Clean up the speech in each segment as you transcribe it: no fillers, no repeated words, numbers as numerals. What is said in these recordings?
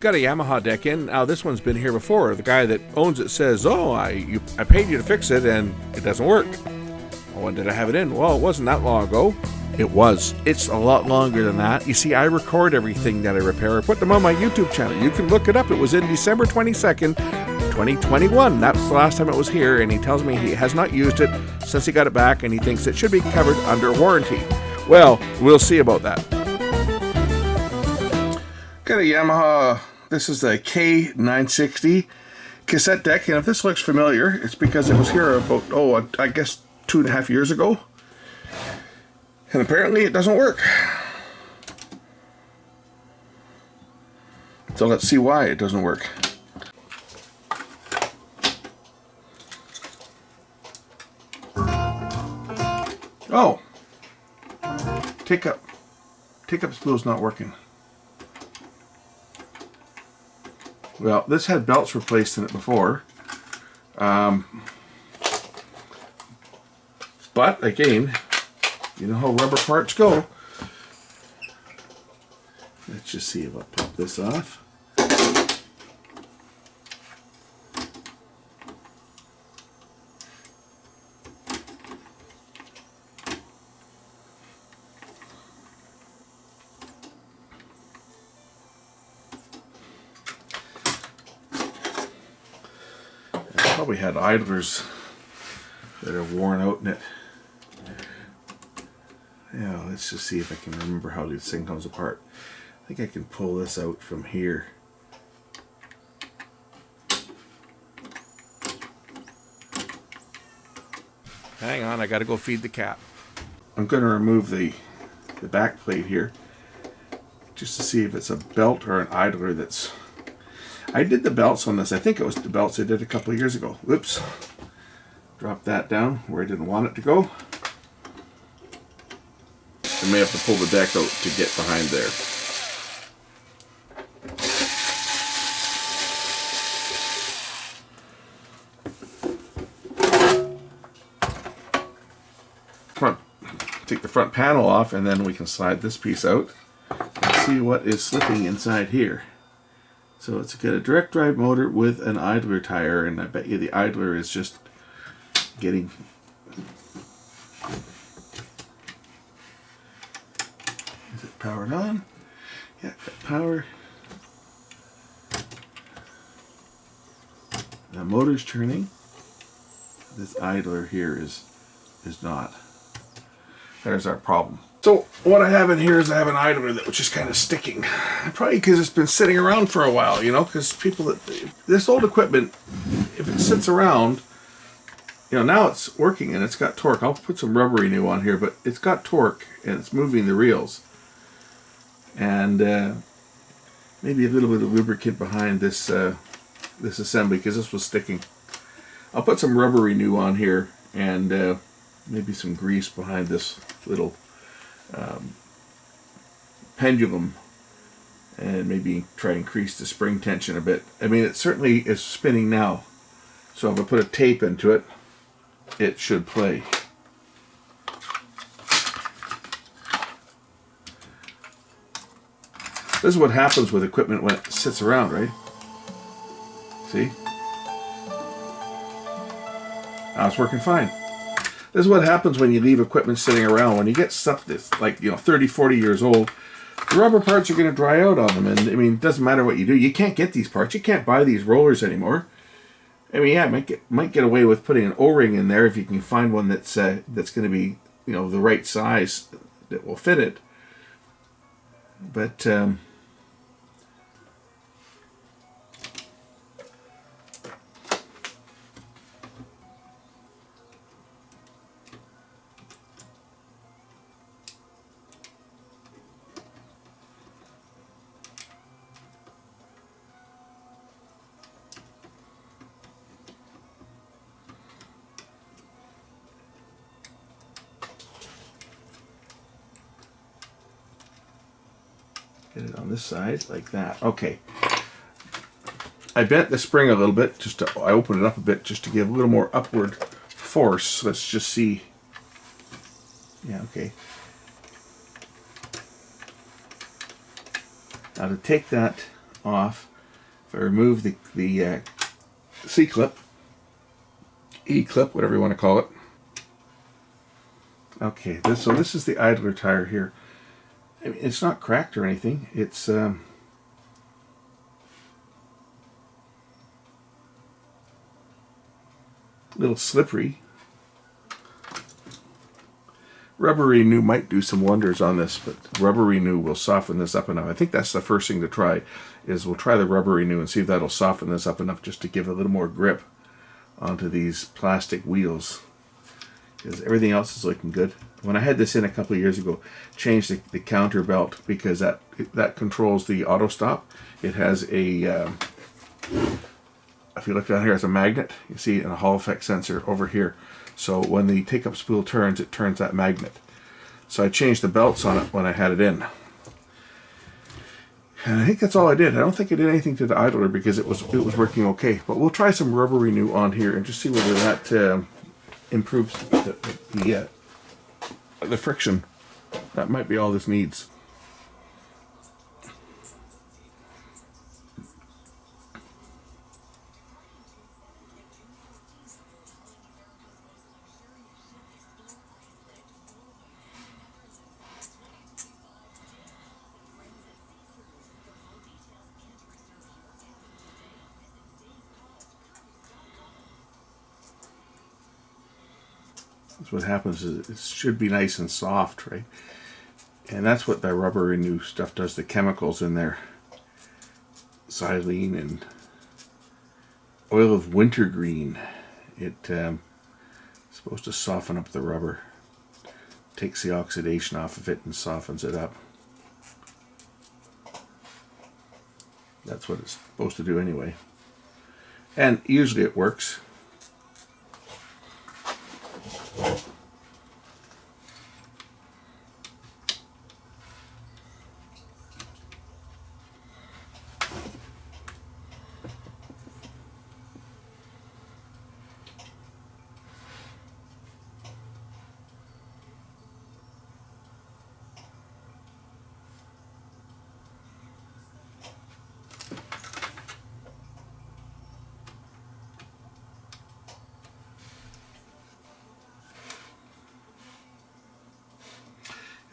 Got a Yamaha deck in. Now this one's been here before. The guy that owns it says, "Oh, I paid you to fix it, and it doesn't work." Well, when did I have it in? Well, it wasn't that long ago. It was. It's a lot longer than that. You see, I record everything that I repair. I put them on my YouTube channel. You can look it up. It was in December 22nd, 2021. That's the last time it was here, and he tells me he has not used it since he got it back, and he thinks it should be covered under warranty. Well, we'll see about that. Got a Yamaha, this is the K960 cassette deck, and if this looks familiar, it's because it was here about, I guess 2.5 years ago. And apparently it doesn't work. So let's see why it doesn't work. Oh, take up spool's not working. Well, this had belts replaced in it before, but again, you know how rubber parts go. Let's just see if I pop this off. I probably had idlers that are worn out in it. Yeah, let's just see if I can remember how this thing comes apart. I think I can pull this out from here. Hang on, I gotta go feed the cat. I'm gonna remove the back plate here just to see if it's a belt or an idler that's... I did the belts on this. I think it was the belts I did a couple of years ago. Whoops. Drop that down where I didn't want it to go. I may have to pull the deck out to get behind there. Take the front panel off, and then we can slide this piece out and see what is slipping inside here. So it's got a direct drive motor with an idler tire, and I bet you the idler is just getting... Is it powered on? Yeah, got power. The motor's turning. This idler here is not. There's our problem. So what I have in here is I have an idler that was just kind of sticking. Probably because it's been sitting around for a while, you know, because people that... This old equipment, if it sits around, you know, now it's working and it's got torque. I'll put some rubbery new on here, but it's got torque and it's moving the reels. And maybe a little bit of lubricant behind this this assembly, because this was sticking. I'll put some rubbery new on here, and maybe some grease behind this little pendulum, and maybe try and increase the spring tension a bit. I mean, it certainly is spinning now, so if I put a tape into it, it should play. This is what happens with equipment when it sits around, right? See? Now it's working fine. This is what happens when you leave equipment sitting around. When you get stuff that's like, you know, 30, 40 years old, the rubber parts are going to dry out on them. And I mean, it doesn't matter what you do. You can't get these parts. You can't buy these rollers anymore. I mean, yeah, might get away with putting an O-ring in there if you can find one that's going to be, you know, the right size that will fit it. But get it on this side like that. Okay. I bent the spring a little bit, I opened it up a bit just to give a little more upward force. Let's just see. Yeah, okay. Now to take that off, If I remove the C-clip, E-clip, whatever you want to call it. Okay, so this is the idler tire here. I mean, it's not cracked or anything. It's a little slippery. Rubber Renew might do some wonders on this, but Rubber Renew will soften this up enough. I think that's the first thing to try, is we'll try the Rubber Renew and see if that'll soften this up enough just to give a little more grip onto these plastic wheels. Because everything else is looking good. When I had this in a couple of years ago, changed the counter belt because that controls the auto stop. It has a, if you look down here, it's a magnet. You see it in a Hall effect sensor over here. So when the take-up spool turns, it turns that magnet. So I changed the belts on it when I had it in. And I think that's all I did. I don't think I did anything to the idler because it was working okay. But we'll try some Rubber Renew on here and just see whether that improves the friction. That might be all this needs. That's what happens, is it should be nice and soft, right? And that's what the Rubber Renew stuff does, the chemicals in there. Xylene and oil of wintergreen. It's supposed to soften up the rubber. Takes the oxidation off of it and softens it up. That's what it's supposed to do anyway. And usually it works.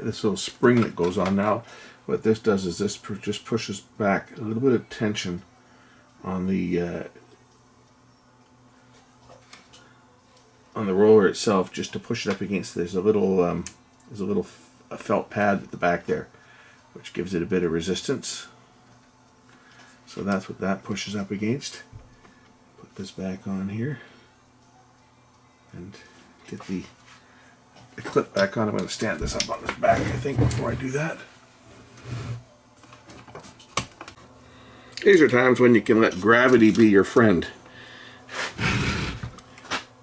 This little spring that goes on now, what this does is this just pushes back a little bit of tension on the roller itself, just to push it up against. There's a little felt pad at the back there, which gives it a bit of resistance. So that's what that pushes up against. Put this back on here and get the clip back on. I'm going to stand this up on this back, I think, before I do that. These are times when you can let gravity be your friend.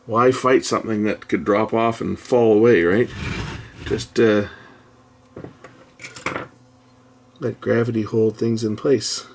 Why fight something that could drop off and fall away, right? Just let gravity hold things in place.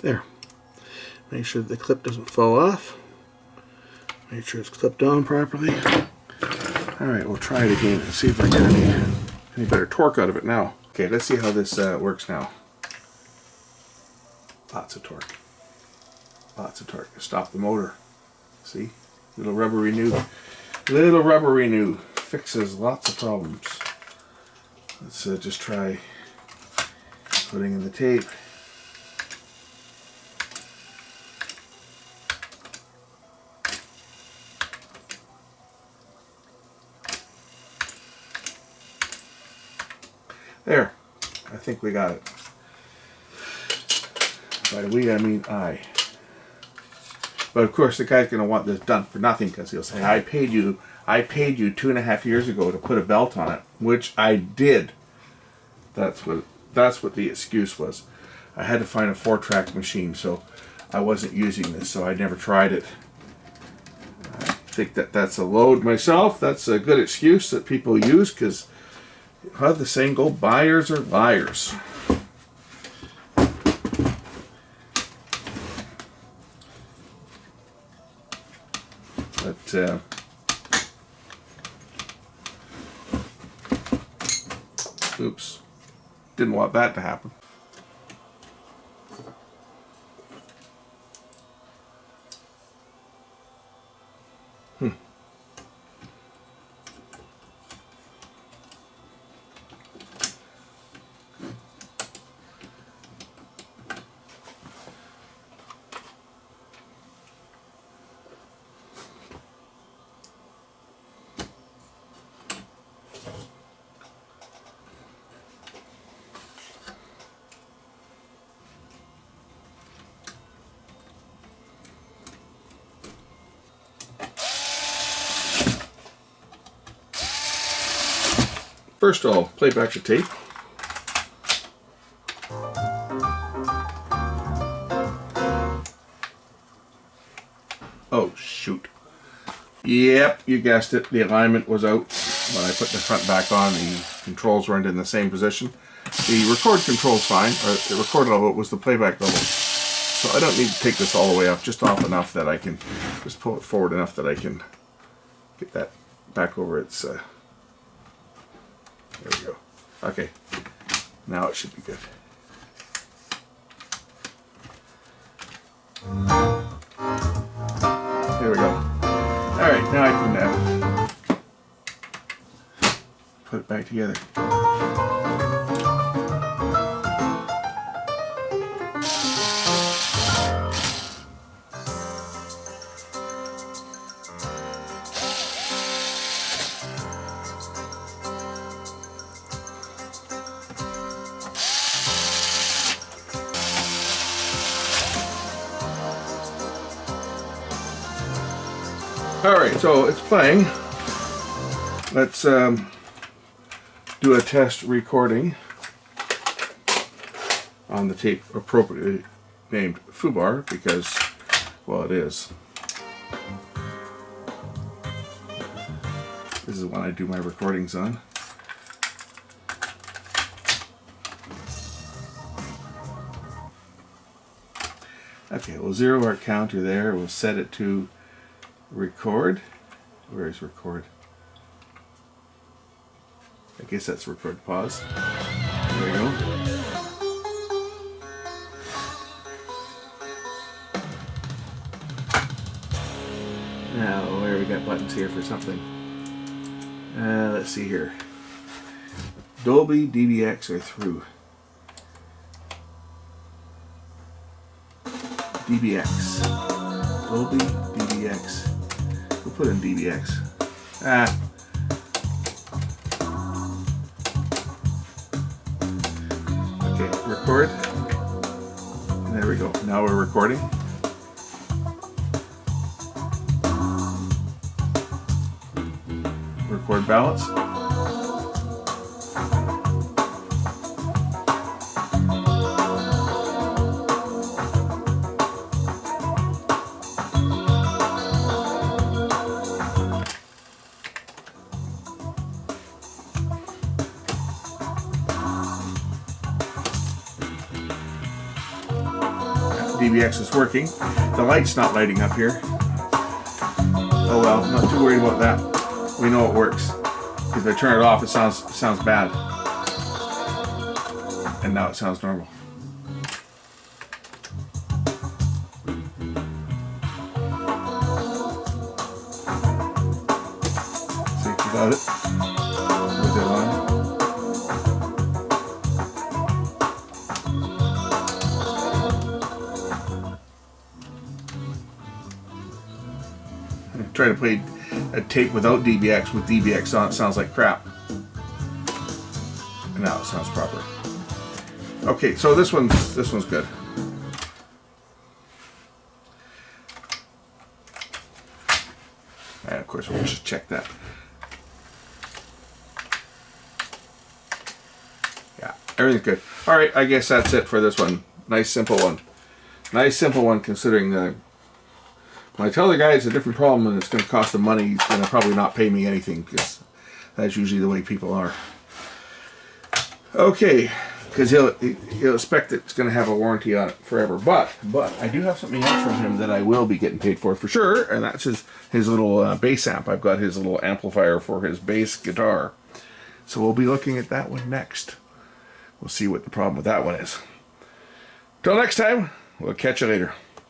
There. Make sure the clip doesn't fall off. Make sure it's clipped on properly. Alright, we'll try it again and see if I get any better torque out of it now. Okay, let's see how this works now. Lots of torque. Lots of torque. Stop the motor. See? Little Rubber Renew. Little Rubber Renew fixes lots of problems. Let's just try putting in the tape. There, I think we got it. By we, I mean I. But of course, the guy's going to want this done for nothing because he'll say, I paid you 2.5 years ago to put a belt on it, which I did. That's what the excuse was. I had to find a 4-track machine, so I wasn't using this, so I never tried it. I think that's a load myself. That's a good excuse that people use because how the saying go, buyers are liars. But oops, didn't want that to happen. First I'll play back the tape. Oh shoot. Yep, you guessed it. The alignment was out. When I put the front back on, the controls weren't in the same position. The record control's fine, or the record level was the playback level. So I don't need to take this all the way up, just off enough that I can just pull it forward enough that I can get that back over its there we go. Okay, now it should be good. There we go. All right, now I can put it back together. Alright, so it's playing. Let's do a test recording on the tape appropriately named Foobar because, well, it is. This is when I do my recordings on. Okay, we'll zero our counter there. We'll set it to record. Where is record? I guess that's record pause. There we go. Now, where we got buttons here for something? Let's see here. Dolby, DBX, or through? DBX. Dolby, DBX. We'll put in DBX. Okay, record. And there we go. Now we're recording. Record balance. DBX is working. The light's not lighting up here. Oh well, I'm not too worried about that. We know it works. If I turn it off, it sounds bad. And now it sounds normal. See, without it. With it on. Try to play a tape without DBX with DBX on, it sounds like crap. And now it sounds proper. Okay, so this one's good. course, we'll just check that. Yeah, everything's good. All right, I guess that's it for this one. Nice, simple one. Nice, simple one, considering when I tell the guy it's a different problem and it's going to cost him money, he's going to probably not pay me anything, because that's usually the way people are. Okay, because he'll expect it's going to have a warranty on it forever. But I do have something else from him that I will be getting paid for sure, and that's his little bass amp. I've got his little amplifier for his bass guitar. So we'll be looking at that one next. We'll see what the problem with that one is. Till next time, we'll catch you later.